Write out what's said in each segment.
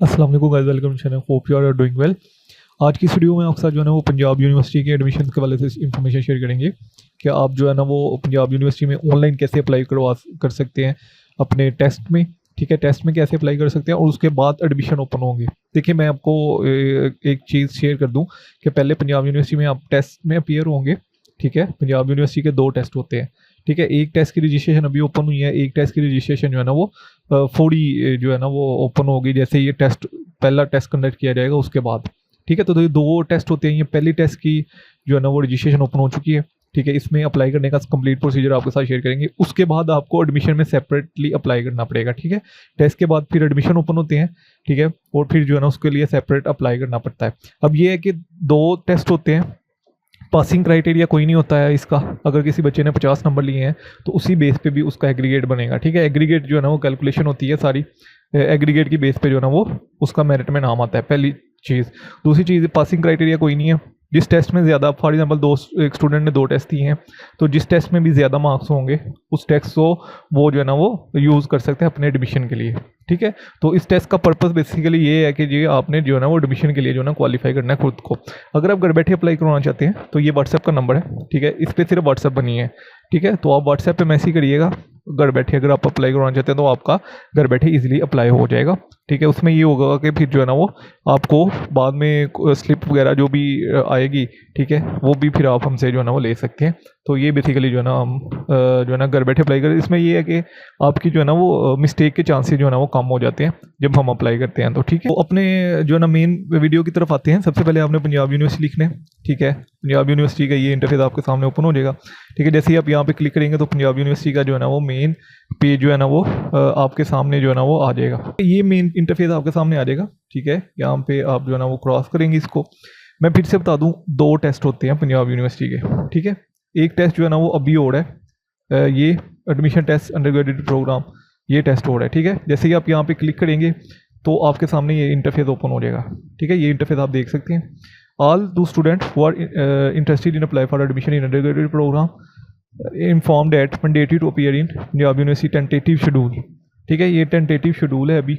अस्सलाम वालेकुम guys, welcome channel, hope you are doing well. आज की इस वीडियो में आपके साथ जो है ना वो पंजाब यूनिवर्सिटी के एडमिशन के वाले से इंफॉर्मेशन शेयर करेंगे कि आप जो है ना वो पंजाब यूनिवर्सिटी में ऑनलाइन कैसे अप्लाई कर सकते हैं अपने टेस्ट में। ठीक है, टेस्ट में कैसे अप्लाई कर सकते हैं और उसके बाद एडमिशन ओपन होंगे। देखिए, मैं आपको एक चीज़ शेयर कर दूं कि पहले पंजाब यूनिवर्सिटी में आप टेस्ट में अपीयर होंगे। ठीक है, पंजाब यूनिवर्सिटी के 2 टेस्ट होते हैं। ठीक है, एक टेस्ट की रजिस्ट्रेशन अभी ओपन हुई है, एक टेस्ट की रजिस्ट्रेशन जो है ना वो फौरी जो है ना वो ओपन होगी जैसे ये टेस्ट पहला टेस्ट कंडक्ट किया जाएगा उसके बाद। ठीक है, तो ये 2 टेस्ट होते हैं। ये पहली टेस्ट की जो है ना वो रजिस्ट्रेशन ओपन हो चुकी है। ठीक है, इसमें अप्लाई करने का कंप्लीट प्रोसीजर आपके साथ शेयर करेंगे। उसके बाद आपको एडमिशन में सेपरेटली अप्लाई करना पड़ेगा। ठीक है, टेस्ट के बाद फिर एडमिशन ओपन होते हैं। ठीक है, और फिर जो है ना उसके लिए सेपरेट अप्लाई करना पड़ता है। अब ये है कि 2 टेस्ट होते हैं, पासिंग क्राइटेरिया कोई नहीं होता है इसका। अगर किसी बच्चे ने 50 नंबर लिए हैं तो उसी बेस पे भी उसका एग्रीगेट बनेगा। ठीक है, एग्रीगेट जो है ना वो कैलकुलेशन होती है सारी, एग्रीगेट की बेस पे जो है ना वो उसका मेरिट में नाम आता है, पहली चीज़। दूसरी चीज़, पासिंग क्राइटेरिया कोई नहीं है। जिस टेस्ट में ज़्यादा, फॉर एग्जांपल एक स्टूडेंट ने 2 टेस्ट दिए हैं तो जिस टेस्ट में भी ज़्यादा मार्क्स होंगे उस टेस्ट को वो जो है ना वो यूज़ कर सकते हैं अपने एडमिशन के लिए। ठीक है, तो इस टेस्ट का पर्पस बेसिकली ये है कि जी आपने जो है ना वो एडमिशन के लिए जो है ना क्वालिफाई करना है खुद को। अगर आप घर बैठे अप्लाई करवाना चाहते हैं तो ये व्हाट्सएप का नंबर है। ठीक है, इस पर सिर्फ व्हाट्सएप बनी है। ठीक है, तो आप व्हाट्सएप पे मैसेज करिएगा घर बैठे। अगर आप अप्लाई करवाना चाहते हैं तो आपका घर बैठे इजीली अप्लाई हो जाएगा। ठीक है, उसमें ये होगा कि फिर जो है ना वो आपको बाद में स्लिप वगैरह जो भी आएगी, ठीक है, वो भी फिर आप हमसे जो है ना वो ले सकते हैं। तो ये बेसिकली जो है ना हम जो है ना घर बैठे अप्लाई करें। इसमें ये है कि आपकी जो है ना वो मिस्टेक के चांसेस जो है ना वो कम हो जाते हैं जब हम अप्लाई करते हैं। तो ठीक है, तो अपने जो है ना मेन वीडियो की तरफ आते हैं। सबसे पहले आपने पंजाब यूनिवर्सिटी लिखना है। ठीक है, पंजाब यूनिवर्सिटी का ये इंटरफेस आपके सामने ओपन हो जाएगा। ठीक है, जैसे ही आप यहाँ पे क्लिक करेंगे तो पंजाब यूनिवर्सिटी का जो है ना वो मेन पेज जो है ना वो आपके सामने जो है ना वो आ जाएगा। ये मेन इंटरफेस आपके सामने आ जाएगा। ठीक है, यहाँ पे आप जो है ना वो क्रॉस करेंगे इसको। मैं फिर से बता दूँ, 2 टेस्ट होते हैं पंजाब यूनिवर्सिटी के। ठीक है, एक टेस्ट जो है ना वो अभी हो रहा है, ये admission test undergraduate programme, ये टेस्ट हो रहा है। ठीक है, जैसे ही आप यहाँ पे क्लिक करेंगे तो आपके सामने ये इंटरफेस ओपन हो जाएगा। ठीक है, ये इंटरफेस आप देख सकते हैं। All those student who are interested in apply for admission in undergraduate programme inform that mandatory to appear in Punjab University tentative schedule. ठीक है, ये टेंटेटिव शेड्यूल है अभी।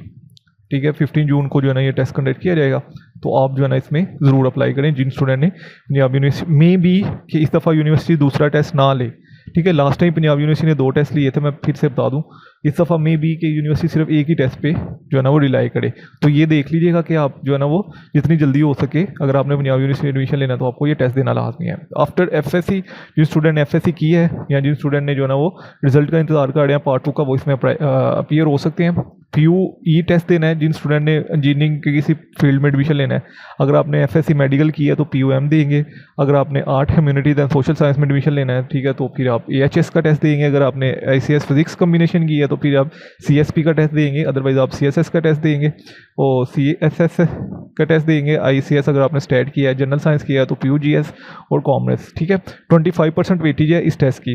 ठीक है, 15 जून को जो है ना ये टेस्ट कंडक्ट किया जाएगा। तो आप जो है ना इसमें ज़रूर अप्लाई करें जिन स्टूडेंट ने पंजाब यूनिवर्सिटी में भी कि इस दफ़ा यूनिवर्सिटी दूसरा टेस्ट ना ले। ठीक है, लास्ट टाइम पंजाब यूनिवर्सिटी ने 2 टेस्ट लिए थे। मैं फिर से बता दूं, इस दफ़ा में भी कि यूनिवर्सिटी सिर्फ एक ही टेस्ट पे जो है ना वो रिलाई करे। तो ये देख लीजिएगा कि आप जो है ना वो जितनी जल्दी हो सके, अगर आपने पंजाब यूनिवर्सिटी में एडमिशन लेना तो आपको ये टेस्ट देना लाजमी है। आफ्टर एफएससी, जिन स्टूडेंट ने एफएससी की है या जिन स्टूडेंट ने जो है ना वो रिजल्ट का इंतजार कर रहे हैं पार्ट 2 का, वो इसमें अपीयर हो सकते हैं। PUE टेस्ट देना है जिन स्टूडेंट ने इंजीनियरिंग के किसी फील्ड में एडमिशन लेना है। अगर आपने एफएससी मेडिकल किया है तो PUM देंगे। अगर आपने art, humanities and social science में एडमिशन लेना है, ठीक है, तो फिर आप AHS का टेस्ट देंगे। अगर आपने ICS फिजिक्स कम्बिनेशन की है तो फिर आप CSP का टेस्ट देंगे। अदरवाइज आप CSS का टेस्ट देंगे और CSS का टेस्ट देंगे। ICS अगर आपने स्टैट किया है, जनरल साइंस किया है तो PUGS और कॉमर्स। ठीक है, 25% वेटेज है इस टेस्ट की।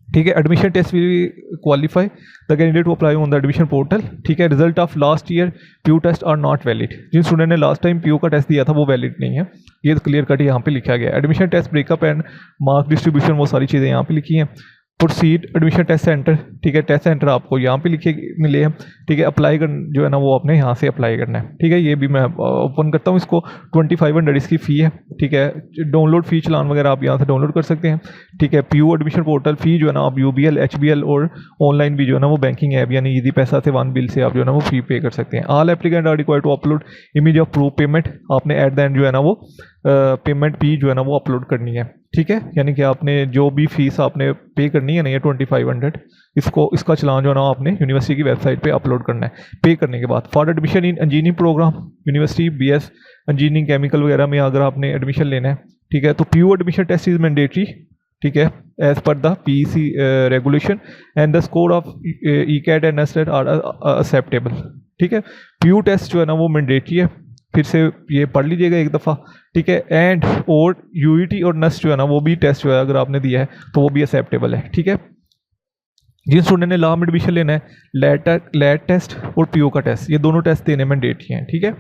ठीक है, एडमिशन टेस्ट भी qualify the candidate to apply on the admission portal. ठीक है, result of last year PU test are not valid. जिन स्टूडेंट ने लास्ट टाइम PU का टेस्ट दिया था वो वैलिड नहीं है, ये क्लियर कट यहाँ पे लिखा गया है। Admission test breakup and mark distribution, वो सारी चीज़ें यहाँ पे लिखी हैं। प्रोसीड एडमिशन टेस्ट सेंटर, ठीक है, टेस्ट सेंटर आपको यहाँ पे लिखे मिले हैं। ठीक है, अप्लाई कर जो है ना वो आपने यहाँ से अप्लाई करना है। ठीक है, ये भी मैं ओपन करता हूँ इसको। 2500 इसकी फ़ी है। ठीक है, डाउनलोड फ़ी चलान वगैरह आप यहाँ से डाउनलोड कर सकते हैं। ठीक है, PU एडमिशन पोर्टल फ़ी जो है ना आप UBL, HBL और ऑनलाइन भी जो है ना वो बैंकिंग ऐप यानी ईजी पैसा से 1 बिल से आप जो है ना वो फ़ी पे कर सकते हैं। All applicant are required to upload image of proof payment. आपने एट द एंड जो है ना वो पेमेंट फ़ी जो है ना वो अपलोड करनी है। ठीक है, यानी कि आपने जो भी फीस आपने पे करनी है ना, ये 2500, इसका चलान जो है ना आपने यूनिवर्सिटी की वेबसाइट पे अपलोड करना है। पे करने के बाद for admission in engineering programme university BS engineering chemical वगैरह में अगर आपने एडमिशन लेना है, ठीक है, तो PU admission test is mandatory. ठीक है, as per the PEC regulation and the score of ECAT and NSTAT are acceptable. ठीक है, PU टेस्ट जो है ना वो मैंडेटरी है। फिर से ये पढ़ लीजिएगा एक दफ़ा। ठीक है, एंड और UET और NST जो है ना वो भी टेस्ट जो है अगर आपने दिया है तो वो भी एक्सेप्टेबल है। ठीक है, जिन स्टूडेंट ने लॉ में एडमिशन लेना है, लैट टेस्ट और PU का टेस्ट, ये दोनों टेस्ट देने मैंडेटरी हैं। ठीक है,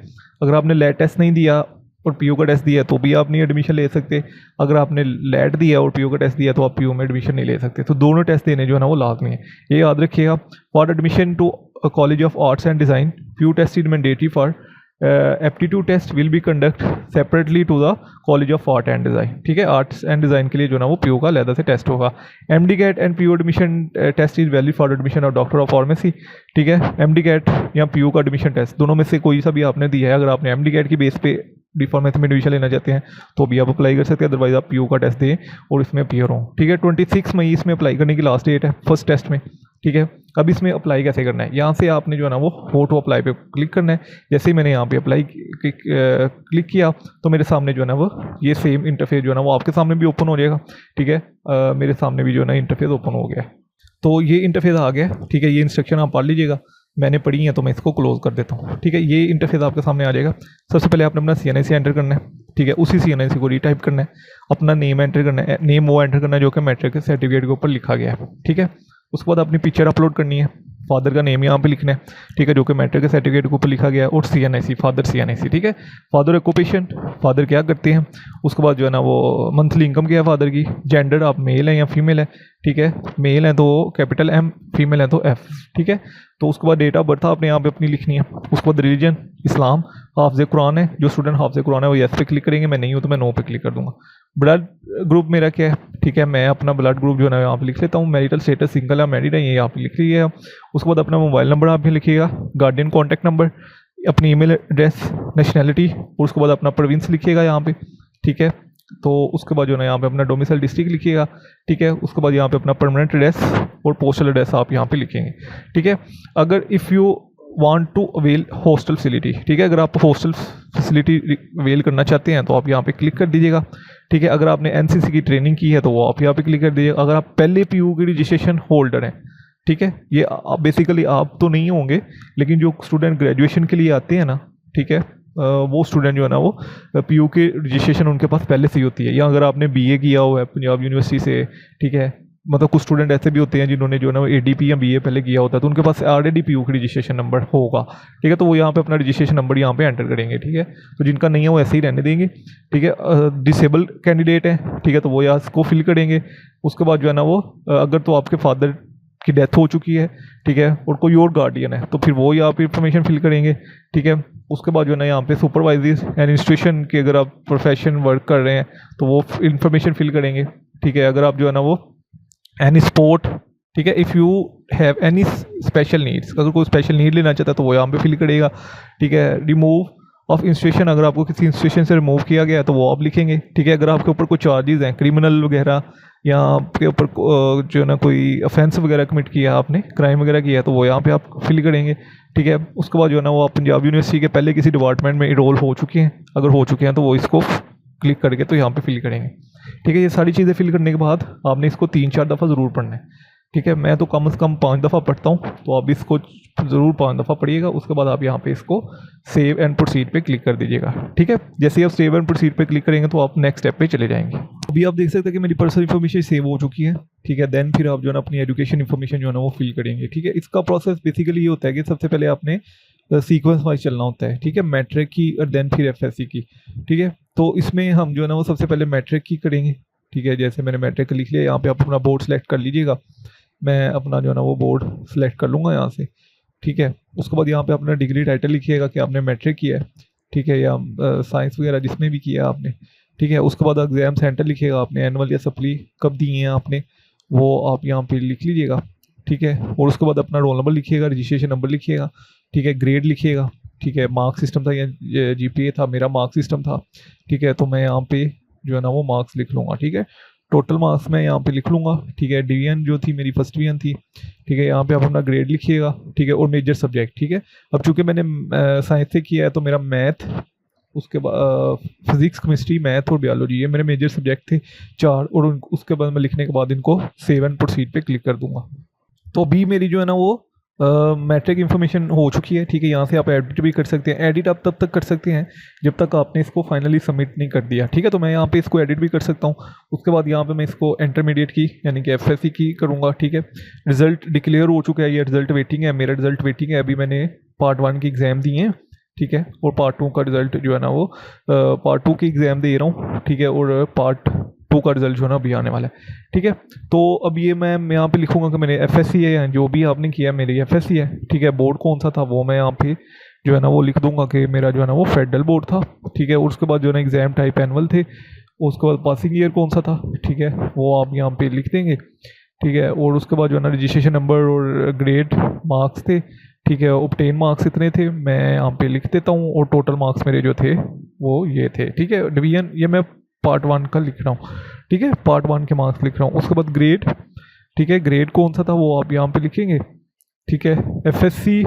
अगर आपने लैट टेस्ट नहीं दिया और PU का टेस्ट दिया तो भी आप नहीं एडमिशन ले सकते। अगर आपने लैट दिया और PU का टेस्ट दिया तो आप PU में एडमिशन नहीं ले सकते। तो दोनों टेस्ट देने जो है ना वो लाजमी है, ये याद रखिएगा। For admission to College of Arts and Design, few tests is mandatory for aptitude test will be conduct separately to the College of Art and Design. ठीक है, आर्ट्स एंड डिज़ाइन के लिए जो ना वो पीयू का अलग से टेस्ट होगा. MDCAT and PU admission test is valid for admission of doctor of pharmacy. ठीक है, एमडी कैट या पीयू का एडमिशन टेस्ट दोनों में से कोई सा भी आपने दिया है. अगर आपने एमडी कैट की बेस पे डी फार्मेसी में एडमिशन लेना चाहते हैं तो भी आप अप्लाई कर सकते हैं, अदरवाइज आप पीयू का टेस्ट दें और इसमें अपीयर हों. ठीक है, 26 मई इसमें अप्लाई करने की लास्ट डेट है फर्स्ट टेस्ट में. ठीक है, अब इसमें अप्लाई कैसे करना है, यहाँ से आपने जो है ना वो हो टू अप्लाई पे क्लिक करना है. जैसे ही मैंने यहाँ पे अप्लाई क्लिक किया तो मेरे सामने जो है ना वो ये सेम इंटरफेस जो है ना वो आपके सामने भी ओपन हो जाएगा. ठीक है, मेरे सामने भी जो है ना इंटरफेस ओपन हो गया. तो ये इंटरफेस आ गया. ठीक है, ये इंस्ट्रक्शन आप पढ़ लीजिएगा, मैंने पढ़ी है तो मैं इसको क्लोज कर देता हूँ. ठीक है, ये इंटरफेस आपके सामने आ जाएगा. सबसे पहले आपने अपना CNIC एंटर करना है. ठीक है, उसी CNIC को रीटाइप करना है. अपना नेम एंटर करना है, नेम वो एंटर करना है जो कि मैट्रिक के सर्टिफिकेट के ऊपर लिखा गया है. ठीक है, उसके बाद अपनी पिक्चर अपलोड करनी है. फादर का नेम यहाँ पे लिखना है. ठीक है, जो कि मैट्रिक के सर्टिफिकेट के ऊपर लिखा गया है. और CNIC फादर CNIC. ठीक है, फादर ऑक्यूपेशन, फादर क्या करते हैं. उसके बाद जो है ना वो मंथली इनकम क्या है फादर की. जेंडर आप मेल हैं या फीमेल है. ठीक है, मेल हैं तो कैपिटल M, फीमेल है तो F. ठीक है, तो उसके बाद डेट ऑफ बर्थ आपने यहाँ पे अपनी लिखनी है. उसके बाद रिलीजन इस्लाम, हाफिज़ कुरान है. जो स्टूडेंट हाफिज़ कुरान है वो येस पे क्लिक करेंगे, मैं नहीं हूँ तो मैं नो पे क्लिक कर दूंगा. ब्लड ग्रुप मेरा क्या है. ठीक है, मैं अपना ब्लड ग्रुप जो है ना यहाँ पे लिख लेता हूँ. मैरिटल स्टेटस सिंगल या मैरिड है ये यहाँ पे लिख लीजिएगा. उसके बाद अपना मोबाइल नंबर आप भी लिखिएगा, गार्डियन कॉन्टैक्ट नंबर, अपनी ईमेल एड्रेस, नेशनैलिटी, और उसके बाद अपना प्रोविंस लिखिएगा यहाँ पे. ठीक है, तो उसके बाद जो है ना यहाँ पे अपना डोमिसाइल डिस्ट्रिक्ट लिखिएगा. ठीक है, उसके बाद यहाँ पे अपना परमानेंट एड्रेस और पोस्टल एड्रेस आप यहाँ पे लिखेंगे. ठीक है, अगर if you want to avail hostel facility. ठीक है, अगर आप हॉस्टल फैसिलिटी अवेल करना चाहते हैं तो आप यहाँ पे क्लिक कर दीजिएगा. ठीक है, अगर आपने NCC की ट्रेनिंग की है तो वो आप यहाँ पे क्लिक कर दीजिएगा. अगर आप पहले PU की रजिस्ट्रेशन होल्डर हैं. ठीक है, ये बेसिकली आप तो नहीं होंगे, लेकिन जो स्टूडेंट ग्रेजुएशन के लिए आते हैं ना, ठीक है, वो स्टूडेंट जो है ना वो PU की रजिस्ट्रेशन उनके पास पहले से ही होती है. या अगर आपने BA किया हुआ है पंजाब यूनिवर्सिटी से. ठीक है, मतलब कुछ स्टूडेंट ऐसे भी होते हैं जिन्होंने जो है ना ADP या BA पहले किया होता है, तो उनके पास ऑलरेडी PU की रजिस्ट्रेशन नंबर होगा. ठीक है, तो वो यहाँ पे अपना रजिस्ट्रेशन नंबर यहाँ पे एंटर करेंगे. ठीक है, तो जिनका नहीं है वो ऐसे ही रहने देंगे. ठीक है, डिसेबल कैंडिडेट है. ठीक है, तो वो यहाँ इसको फिल करेंगे. उसके बाद जो है ना वो अगर तो आपके फादर की डेथ हो चुकी है. ठीक है, और कोई और गार्डियन है तो फिर वो यहाँ पे इंफॉर्मेशन फिल करेंगे. ठीक है, उसके बाद जो है ना यहाँ पे सुपरवाइजर एंड इंस्टीट्यूशन के अगर आप प्रोफेशन वर्क कर रहे हैं तो वो इंफॉर्मेशन फिल करेंगे. ठीक है, अगर आप जो है ना वो एनी स्पोर्ट. ठीक है, if you have any special needs, अगर कोई स्पेशल नीड लेना चाहता है तो वो यहाँ पे फिल करेगा. ठीक है, रिमूव ऑफ इंस्टीट्यूशन, अगर आपको किसी इंस्टीट्यूशन से रिमूव किया गया है तो वो आप लिखेंगे. ठीक है, अगर आपके ऊपर कोई चार्जेस हैं क्रिमिनल वगैरह या आपके ऊपर जो है ना कोई ऑफेंस वगैरह कमिट किया है, आपने क्राइम वगैरह किया है, तो वो यहाँ पे आप फिल करेंगे. ठीक है, उसके बाद जो है ना वो आप पंजाब यूनिवर्सिटी के पहले किसी डिपार्टमेंट में इनरोल हो चुके हैं. अगर हो चुके हैं तो वो इसको क्लिक करके तो यहाँ पे फिल करेंगे. ठीक है, ये सारी चीज़ें फिल करने के बाद आपने इसको 3-4 दफ़ा ज़रूर पढ़ना है. ठीक है, मैं तो कम से कम 5 दफ़ा पढ़ता हूँ, तो आप इसको ज़रूर 5 दफ़ा पढ़िएगा. उसके बाद आप यहाँ पे इसको सेव एंड प्रोसीड पे क्लिक कर दीजिएगा. ठीक है, जैसे ही आप सेव एंड प्रोसीड पे क्लिक करेंगे तो आप नेक्स्ट स्टेप पे चले जाएंगे. अभी आप देख सकते हैं कि मेरी पर्सनल इन्फॉर्मेशन सेव हो चुकी है. ठीक है, देन फिर आप जो है ना अपनी एजुकेशन इन्फॉर्मेशन जो है ना वो फिल करेंगे. ठीक है, इसका प्रोसेस बेसिकली ये होता है कि सबसे पहले आपने सीक्वेंस वाइज चलना होता है. ठीक है, मैट्रिक की और देन फिर FSC की. ठीक है, तो इसमें हम जो है ना वो सबसे पहले मैट्रिक की करेंगे. ठीक है, जैसे मैंने मैट्रिक लिख लिया, यहाँ पे आप अपना बोर्ड सेलेक्ट कर लीजिएगा. मैं अपना जो है ना वो बोर्ड सेलेक्ट कर लूँगा यहाँ से. ठीक है, उसके बाद यहाँ पे अपना डिग्री टाइटल लिखिएगा कि आपने मैट्रिक किया है. ठीक है, या साइंस वगैरह जिसमें भी किया है आपने. ठीक है, उसके बाद एग्ज़ाम सेंटर लिखिएगा, आपने एनुअल या सप्ली कब दिए हैं आपने, वो आप यहाँ पे लिख लीजिएगा. ठीक है, और उसके बाद अपना रोल नंबर लिखिएगा, रजिस्ट्रेशन नंबर लिखिएगा. ठीक है, ग्रेड लिखिएगा. ठीक है, मार्क्स सिस्टम था या GPA था, मेरा मार्क्स सिस्टम था. ठीक है, तो मैं यहाँ पे जो है ना वो मार्क्स लिख लूँगा. ठीक है, टोटल मार्क्स मैं यहाँ पे लिख लूँगा. ठीक है, डिवीजन जो थी मेरी फर्स्ट डिवीजन थी. ठीक है, यहाँ पे आप अपना ग्रेड लिखिएगा. ठीक है, और मेजर सब्जेक्ट. ठीक है, अब चूँकि मैंने साइंस से किया है तो मेरा मैथ, उसके बाद फिजिक्स, केमिस्ट्री, मैथ और बायोलॉजी ये मेरे मेजर सब्जेक्ट थे 4. और उसके बाद मैं लिखने के बाद इनको सेव एंड प्रोसीड पे क्लिक कर दूँगा. तो अभी मेरी जो है ना वो मैट्रिक इन्फॉर्मेशन हो चुकी है. ठीक है, यहाँ से आप एडिट भी कर सकते हैं. एडिट आप तब तक कर सकते हैं जब तक आपने इसको फाइनली सबमिट नहीं कर दिया. ठीक है, तो मैं यहाँ पे इसको एडिट भी कर सकता हूँ. उसके बाद यहाँ पे मैं इसको इंटरमीडिएट की यानी कि FSC की करूँगा. ठीक है, रिज़ल्ट डिक्लेयर हो चुका है, ये रिज़ल्ट वेटिंग है, मेरा रिज़ल्ट वेटिंग है. अभी मैंने पार्ट 1 की एग्ज़ाम दिए हैं. ठीक है, और पार्ट 2 का रिज़ल्ट जो है ना वो पार्ट 2 की एग्ज़ाम दे रहा हूँ. ठीक है, और पार्ट 2 का रिजल्ट जो है ना अभी आने वाला है, ठीक है। तो अब ये मैं यहाँ पे लिखूंगा कि मेरे FSC है, जो भी आपने किया मेरी FSC है, ठीक है। बोर्ड कौन सा था वो मैं यहाँ पे जो है ना वो लिख दूंगा कि मेरा जो है ना वो फेडरल बोर्ड था, ठीक है। और उसके बाद जो है ना एग्जाम टाइप एनुअल थे, उसके बाद पासिंग ईयर कौन सा था, ठीक है, वो आप यहाँ पे लिख देंगे, ठीक है। और उसके बाद जो है ना रजिस्ट्रेशन नंबर और ग्रेड मार्क्स थे, ठीक है। ऑब्टेन मार्क्स इतने थे, मैं यहाँ पे लिख देता हूँ, और टोटल मार्क्स मेरे जो थे वो ये थे, ठीक है। डिवीजन ये मैं पार्ट 1 का लिख रहा हूँ, ठीक है, पार्ट 1 के मार्क्स लिख रहा हूँ। उसके बाद ग्रेड, ठीक है, ग्रेड कौन सा था वो आप यहाँ पे लिखेंगे, ठीक है। FSC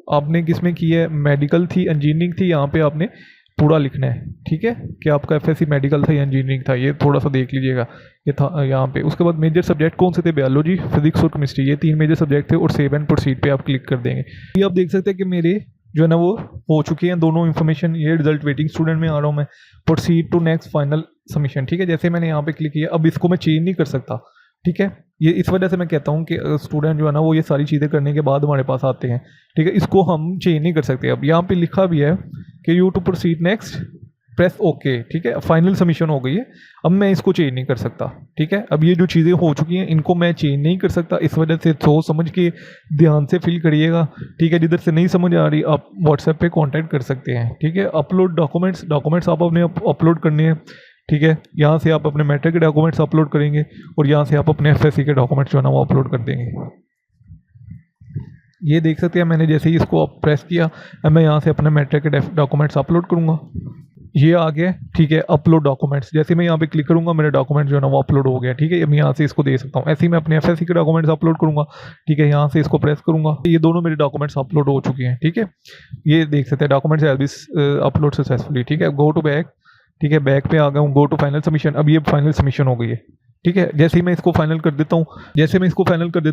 आपने किस में की है, मेडिकल थी, इंजीनियरिंग थी, यहाँ पे आपने पूरा लिखना है, ठीक है, कि आपका FSC मेडिकल था या इंजीनियरिंग था, ये थोड़ा सा देख लीजिएगा, ये था यहाँ पे। उसके बाद मेजर सब्जेक्ट कौन से थे, बायोलॉजी, फिजिक्स और केमिस्ट्री, ये 3 मेजर सब्जेक्ट थे, और सेव एंड प्रोसीड पे आप क्लिक कर देंगे। ये आप देख सकते हैं कि मेरे जो है ना वो हो चुके हैं दोनों इन्फॉर्मेशन, ये रिजल्ट वेटिंग स्टूडेंट में आ रहा हूँ मैं, proceed to next final submission, ठीक है। जैसे मैंने यहाँ पे क्लिक किया, अब इसको मैं चेंज नहीं कर सकता, ठीक है। ये इस वजह से मैं कहता हूँ कि स्टूडेंट जो है ना वो ये सारी चीज़ें करने के बाद हमारे पास आते हैं, ठीक है, इसको हम चेंज नहीं कर सकते। अब यहाँ पे लिखा भी है कि you to proceed next press okay, ठीक है, फाइनल सबमिशन हो गई है, अब मैं इसको चेंज नहीं कर सकता, ठीक है। अब ये जो चीज़ें हो चुकी हैं इनको मैं चेंज नहीं कर सकता, इस वजह से सोच समझ के ध्यान से फिल करिएगा, ठीक है। जिधर से नहीं समझ आ रही आप व्हाट्सएप पे कांटेक्ट कर सकते हैं, ठीक है। अपलोड डॉक्यूमेंट्स आप अपने अपलोड करने हैं, ठीक है। यहाँ से आप अपने मैट्रिक के डॉक्यूमेंट्स अपलोड करेंगे, और यहाँ से आप अपने FSC के डॉक्यूमेंट्स जो है ना वो अपलोड कर देंगे। ये देख सकते हैं मैंने जैसे ही इसको प्रेस किया, अब मैं यहाँ से अपने मैट्रिक के डॉक्यूमेंट्स अपलोड करूँगा, ये आ गया, ठीक है। अपलोड डॉक्यूमेंट्स, जैसे मैं यहाँ पे क्लिक करूँगा मेरा डॉक्यूमेंट जो है ना वो अपलोड हो गया, ठीक है। मैं यहाँ से इसको दे सकता हूँ, ऐसे ही मैं अपने FSC के डॉक्यूमेंट्स अपलोड करूँगा, ठीक है। यहाँ से इसको प्रेस करूँगा, ये दोनों मेरे डॉक्यूमेंट्स अपलोड हो चुके हैं, ठीक है। ये देख सकते हैं documents have been upload successfully, ठीक है। गो टू बैक, ठीक है, बैक पे आ गया हूँ, गो टू फाइनल सबमिशन, अब ये फाइनल सबमिशन हो गई है, ठीक है। जैसे ही मैं इसको फाइनल कर देता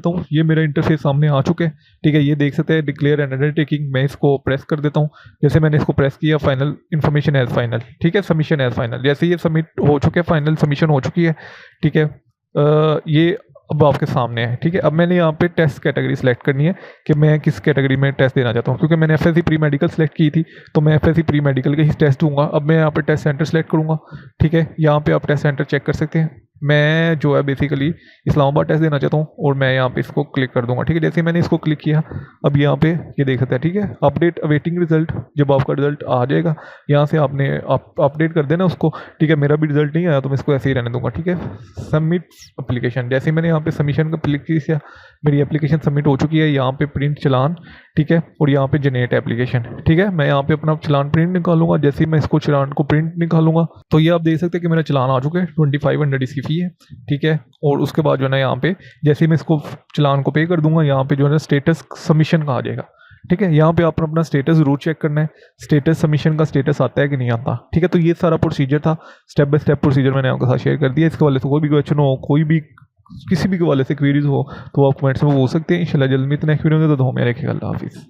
हूँ, ये मेरा इंटरफेस सामने आ चुके हैं, ठीक है। ये देख सकते हैं डिक्लेयर एंड अंडरटेकिंग, मैं इसको प्रेस कर देता हूँ, जैसे मैंने इसको प्रेस किया, फाइनल इन्फॉर्मेशन एज फाइनल, ठीक है, सबमिशन एज फाइनल, जैसे ये सबमिट हो चुके हैं, फाइनल सबमिशन हो चुकी है, ठीक है। ये अब आपके सामने है, ठीक है। अब मैंने यहाँ पे टेस्ट कैटेगरी सेलेक्ट करनी है कि मैं किस कैटेगरी में टेस्ट देना चाहता हूँ, क्योंकि मैंने FSC प्री मेडिकल सेलेक्ट की थी, तो मैं FSC प्री मेडिकल के ही टेस्ट दूंगा। अब मैं यहाँ पे टेस्ट सेंटर सेलेक्ट करूँगा, ठीक है। यहाँ पे आप टेस्ट सेंटर चेक कर सकते हैं, मैं जो है बेसिकली इस्लामाबाद टेस्ट देना चाहता हूँ, और मैं यहाँ पे इसको क्लिक कर दूंगा, ठीक है। जैसे मैंने इसको क्लिक किया, अब यहाँ पे ये देख सकते हैं, ठीक है, अपडेट अवेटिंग रिजल्ट, जब आपका रिजल्ट आ जाएगा यहाँ से आपने अपडेट कर देना उसको, ठीक है। मेरा भी रिजल्ट नहीं आया तो मैं इसको ऐसे ही रहने दूंगा, ठीक है। सबमिट एप्लीकेशन, जैसे मैंने यहाँ पे सबमिशन का क्लिक किया, मेरी एप्लीकेशन सबमिट हो चुकी है, यहाँ पे प्रिंट चलान, ठीक है, और यहाँ पे जनरेट एप्लीकेशन, ठीक है। मैं यहाँ पे अपना चलान प्रिंट निकालूंगा, जैसे ही मैं इसको चलान को प्रिंट निकालूंगा तो ये आप देख सकते हैं कि मेरा चलान आ चुका है, 2500 इसकी फी है, ठीक है। और उसके बाद जो है ना यहाँ पे जैसे ही मैं इसको चलान को पे कर दूंगा, यहाँ पे जो है ना स्टेटस सबमिशन का आ जाएगा, ठीक है। यहाँ पे आपने अपना स्टेटस जरूर चेक करना है, स्टेटस सबमिशन का स्टेटस आता है कि नहीं आता, ठीक है। तो ये सारा प्रोसीजर था, स्टेप बाय स्टेप प्रोसीजर मैंने आपके साथ शेयर कर दिया। इसके वाले से कोई भी क्वेश्चन हो, कोई भी किसी भी के वाले से क्वेरीज हो तो आप कमेंट्स में हो सकते हैं। इंशाल्लाह जल्द में इतना एक्सपीरियंस होगा तो हमें रखेगा। अल्लाह हाफिज़।